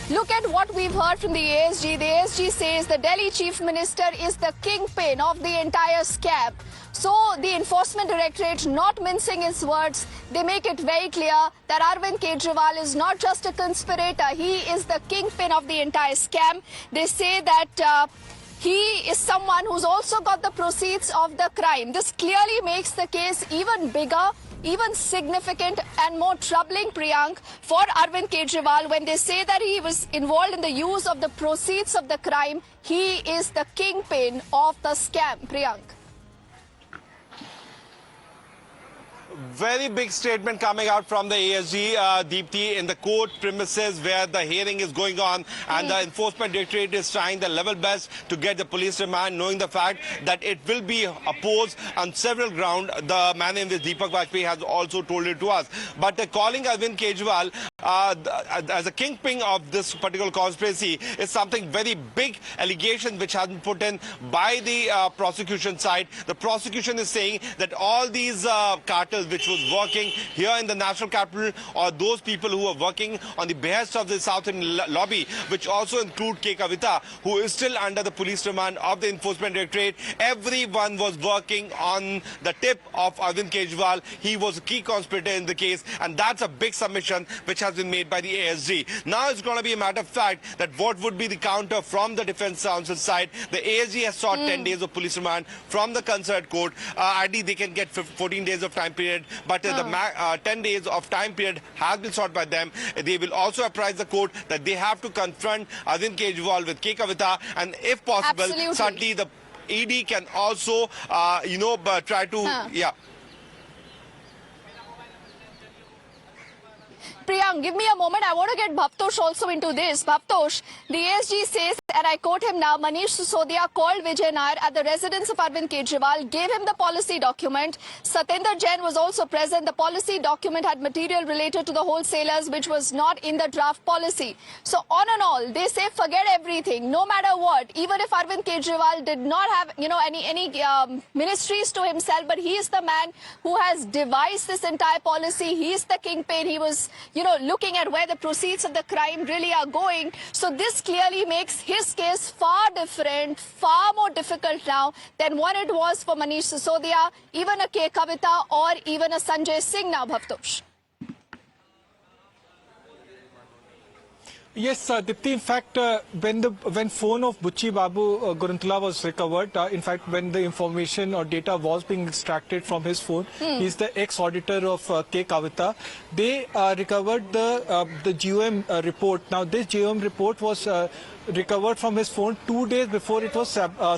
Look at what we've heard from the ASG. The ASG says the Delhi Chief Minister is the kingpin of the entire scam. So the Enforcement Directorate, not mincing its words, they make it very clear that Arvind Kejriwal is not just a conspirator. He is the kingpin of the entire scam. They say that he is someone who's also got the proceeds of the crime. This clearly makes the case even bigger, even significant and more troubling, Priyank, for Arvind Kejriwal. When they say that he was involved in the use of the proceeds of the crime, he is the kingpin of the scam, Priyank. Very big statement coming out from the ASG, Deepthi, in the court premises where the hearing is going on, and the Enforcement Directorate is trying their level best to get the police remand, knowing the fact that it will be opposed on several grounds. The man named Deepak Vajpayee has also told it to us. But calling Arvind Kejriwal as a kingpin of this particular conspiracy is something very big allegation which has been put in by the prosecution side. The prosecution is saying that all these cartels which was working here in the national capital, or those people who are working on the behest of the South Indian lobby, which also include K. Kavita, who is still under the police remand of the Enforcement Directorate. Everyone was working on the tip of Arvind Kejriwal. He was a key conspirator in the case, and that's a big submission which has been made by the ASG. Now it's going to be a matter of fact that what would be the counter from the defense counsel side. The ASG has sought 10 days of police remand from the concerned court. Ideally, they can get 14 days of time period. But the 10 days of time period has been sought by them. They will also apprise the court that they have to confront Arvind Kejriwal with K. Kavita, and if possible, certainly the ED can also, try to, Priyank, give me a moment. I want to get Bhavtosh also into this. Bhavtosh, the ASG says, and I quote him now, Manish Sisodia called Vijay Nair at the residence of Arvind Kejriwal, gave him the policy document. Satinder Jain was also present. The policy document had material related to the wholesalers, which was not in the draft policy. So on and all, they say forget everything, no matter what. Even if Arvind Kejriwal did not have, any ministries to himself, but he is the man who has devised this entire policy. He is the kingpin. He was looking at where the proceeds of the crime really are going. So this clearly makes his case far different, far more difficult now than what it was for Manish Sisodia, even a K. Kavita, or even a Sanjay Singh now, Bhavtosh. Yes, Dipti, in fact, when phone of Buchi Babu Guruntala was recovered, in fact, when the information or data was being extracted from his phone, he's the ex-auditor of K. Kavita. They recovered the GOM report. Now, this GOM report was recovered from his phone 2 days before it was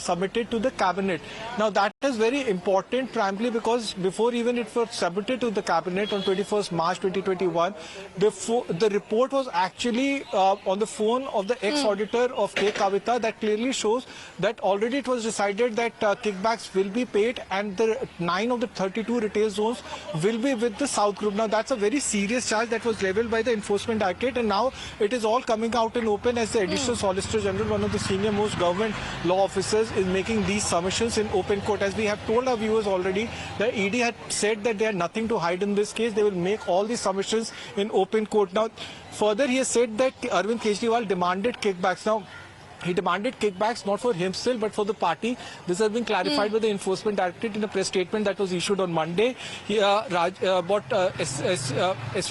submitted to the cabinet. Now that is very important, primarily because before even it was submitted to the cabinet on 21st March 2021, the report was actually on the phone of the ex-auditor of K. Kavita. That clearly shows that already it was decided that kickbacks will be paid, and the 9 of the 32 retail zones will be with the South Group. Now that's a very serious charge that was leveled by the Enforcement Directorate, and now it is all coming out in open as the additional Solicitor General, one of the senior most government law officers, is making these submissions in open court. As we have told our viewers already, the ED had said that they had nothing to hide in this case. They will make all these submissions in open court. Now, further, he has said that Arvind Kejriwal demanded kickbacks. Now, he demanded kickbacks not for himself but for the party. This has been clarified by the Enforcement Directorate in a press statement that was issued on Monday. SV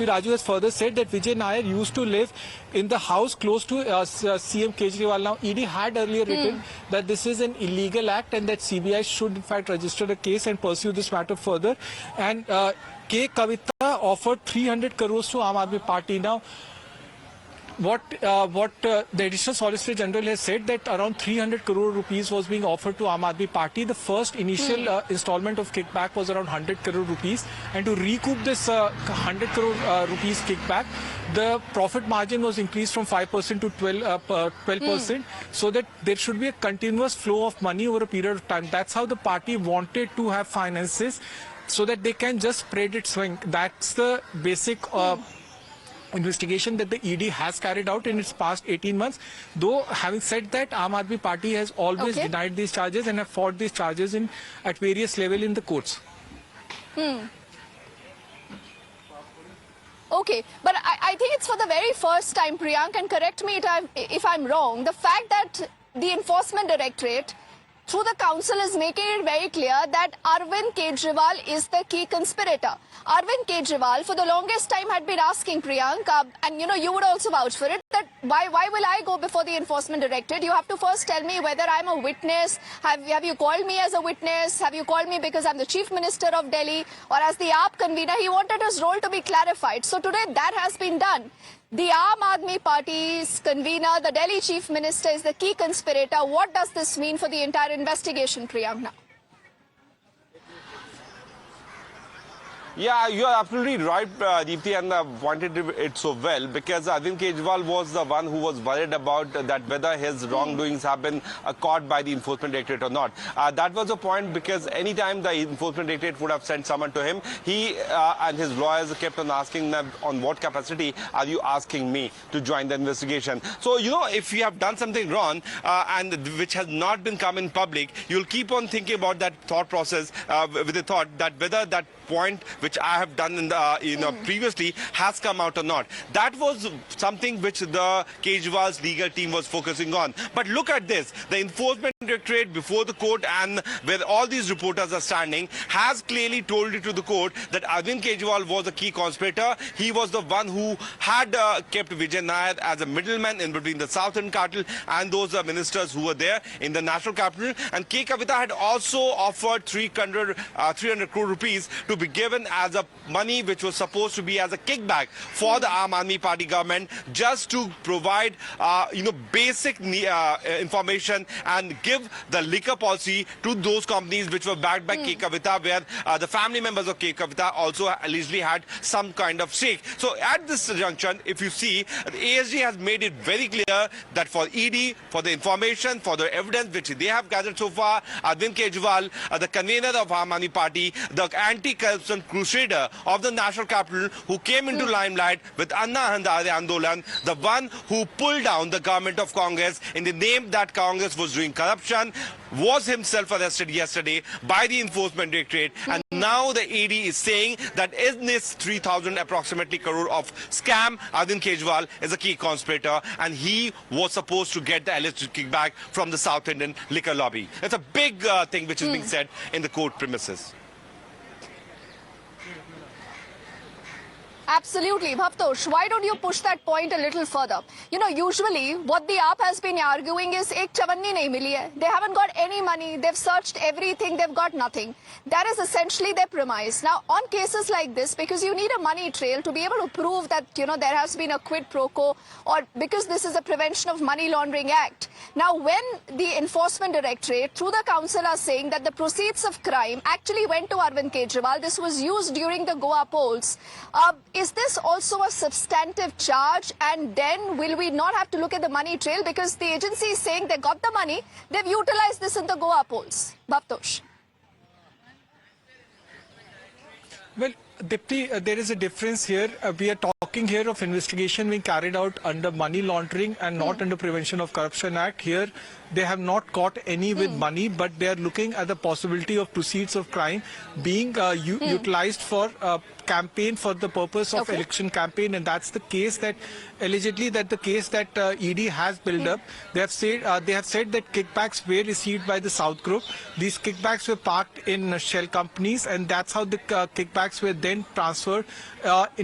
Raju has further said that Vijay Nair used to live in the house close to CM Kejriwal. Now, ED had earlier written that this is an illegal act and that CBI should in fact register a case and pursue this matter further. And K. Kavita offered 300 crores to Aam Aadmi Party. Now, what the Additional Solicitor General has said that around 300 crore rupees was being offered to Aam Aadmi Party. The first initial installment of kickback was around 100 crore rupees, and to recoup this 100 crore rupees kickback, the profit margin was increased from 5% to 12%, so that there should be a continuous flow of money over a period of time. That's how the party wanted to have finances, so that they can just spread its wing. That's the basic investigation that the ED has carried out in its past 18 months. Though, having said that, Aam Aadmi Party has always denied these charges and have fought these charges at various levels in the courts. Okay, but I think it's for the very first time, Priyank, and correct me if I'm wrong, the fact that the Enforcement Directorate, through the council, is making it very clear that Arvind Kejriwal is the key conspirator. Arvind Kejriwal, for the longest time, had been asking Priyank, and you would also vouch for it, that why will I go before the Enforcement Directorate? You have to first tell me whether I'm a witness. Have you called me as a witness? Have you called me because I'm the Chief Minister of Delhi? Or as the AAP convener, he wanted his role to be clarified. So today that has been done. The Aam Aadmi Party's convener, the Delhi Chief Minister, is the key conspirator. What does this mean for the entire investigation, Priyank, now? Yeah, you are absolutely right, Deepthi, and pointed it so well, because Arvind Kejriwal was the one who was worried about that whether his wrongdoings have been caught by the Enforcement Directorate or not. That was the point, because anytime the Enforcement Directorate would have sent someone to him, he and his lawyers kept on asking them, on what capacity are you asking me to join the investigation? So, if you have done something wrong and which has not been come in public, you'll keep on thinking about that thought process with the thought that whether that point which I have done in the previously has come out or not. That was something which the Kejriwal's legal team was focusing on. But look at this. The Enforcement Directorate before the court, and where all these reporters are standing, has clearly told it to the court that Arvind Kejriwal was a key conspirator. He was the one who had kept Vijay Nair as a middleman in between the Southern cartel and those ministers who were there in the national capital. And K. Kavita had also offered 300 crore rupees to be given as a money which was supposed to be as a kickback for the Aam Aadmi Party government, just to provide basic information and give the liquor policy to those companies which were backed by K. Kavita, where the family members of K. Kavita also allegedly had some kind of stake. So at this junction, if you see, the ASG has made it very clear that for ED, for the information, for the evidence which they have gathered so far, Arvind Kejriwal, the convener of Aam Aadmi Party, the anti-corruption crusader of the national capital, who came into limelight with Anna Handare Andolan, the one who pulled down the government of Congress in the name that Congress was doing corruption, was himself arrested yesterday by the Enforcement Directorate. And now the ED is saying that in this 3,000 approximately crore of scam, Arvind Kejriwal is a key conspirator, and he was supposed to get the alleged kickback from the South Indian liquor lobby. It's a big thing which is being said in the court premises. Absolutely. Bhavtosh, why don't you push that point a little further? Usually what the AAP has been arguing is ek chavanni nahi mili hai. They haven't got any money. They've searched everything. They've got nothing. That is essentially their premise. Now, on cases like this, because you need a money trail to be able to prove that, there has been a quid pro quo, or because this is a Prevention of Money Laundering Act. Now, when the Enforcement Directorate, through the council, are saying that the proceeds of crime actually went to Arvind Kejriwal, this was used during the Goa polls, is this also a substantive charge? And then will we not have to look at the money trail, because the agency is saying they got the money, they've utilized this in the Goa polls? Bhavtosh. Well, Dipti, there is a difference here. We are talking here of investigation being carried out under money laundering and not under Prevention of Corruption Act. Here, they have not caught any with money, but they are looking at the possibility of proceeds of crime being utilized for campaign, for the purpose of election campaign. And that's the case that allegedly that the case that ED has built up. They have said that kickbacks were received by the South Group. These kickbacks were parked in shell companies, and that's how the kickbacks were then transferred.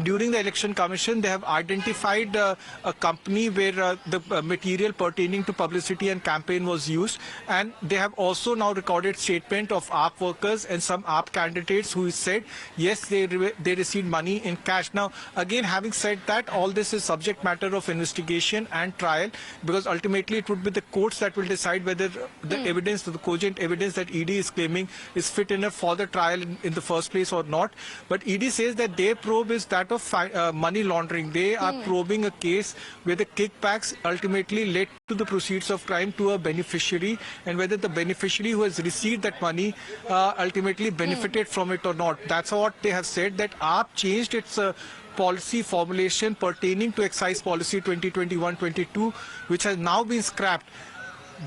During the election commission, they have identified a company where the material pertaining to publicity and campaign was used, and they have also now recorded statement of AAP workers and some AAP candidates who said yes, they received money in cash. Now, again, having said that, all this is subject matter of investigation and trial, because ultimately it would be the courts that will decide whether the evidence, the cogent evidence that ED is claiming is fit enough for the trial in the first place or not. But ED says that their probe is that of money laundering. They are probing a case where the kickbacks ultimately led to the proceeds of crime to a beneficiary, and whether the beneficiary who has received that money ultimately benefited from it or not. That's what they have said, that AAP changed its policy formulation pertaining to Excise Policy 2021-22, which has now been scrapped.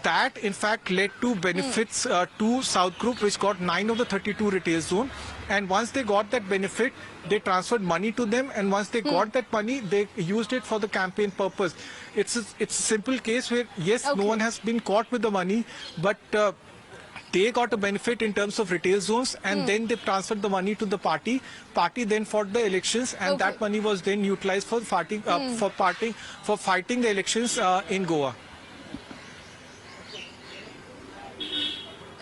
that in fact led to benefits to South Group, which got 9 of the 32 retail zone. And once they got that benefit, they transferred money to them. And once they got that money, they used it for the campaign purpose. It's a simple case where, yes, no one has been caught with the money, but they got a benefit in terms of retail zones, and then they transferred the money to the party. Party then fought the elections, and that money was then utilized for fighting the elections in Goa.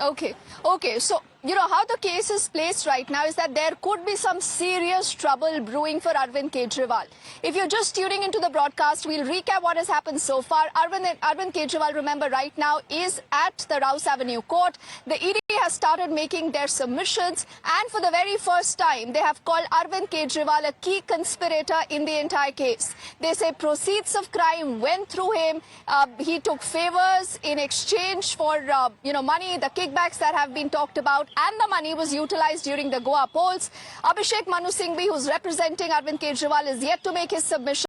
Okay, so, how the case is placed right now is that there could be some serious trouble brewing for Arvind Kejriwal. If you're just tuning into the broadcast, we'll recap what has happened so far. Arvind Kejriwal, remember, right now is at the Rouse Avenue court. The ED has started making their submissions, and for the very first time, they have called Arvind Kejriwal a key conspirator in the entire case. They say proceeds of crime went through him. He took favors in exchange for, money, the kickbacks that have been talked about, and the money was utilized during the Goa polls. Abhishek Manu Singhvi, who's representing Arvind Kejriwal, is yet to make his submission.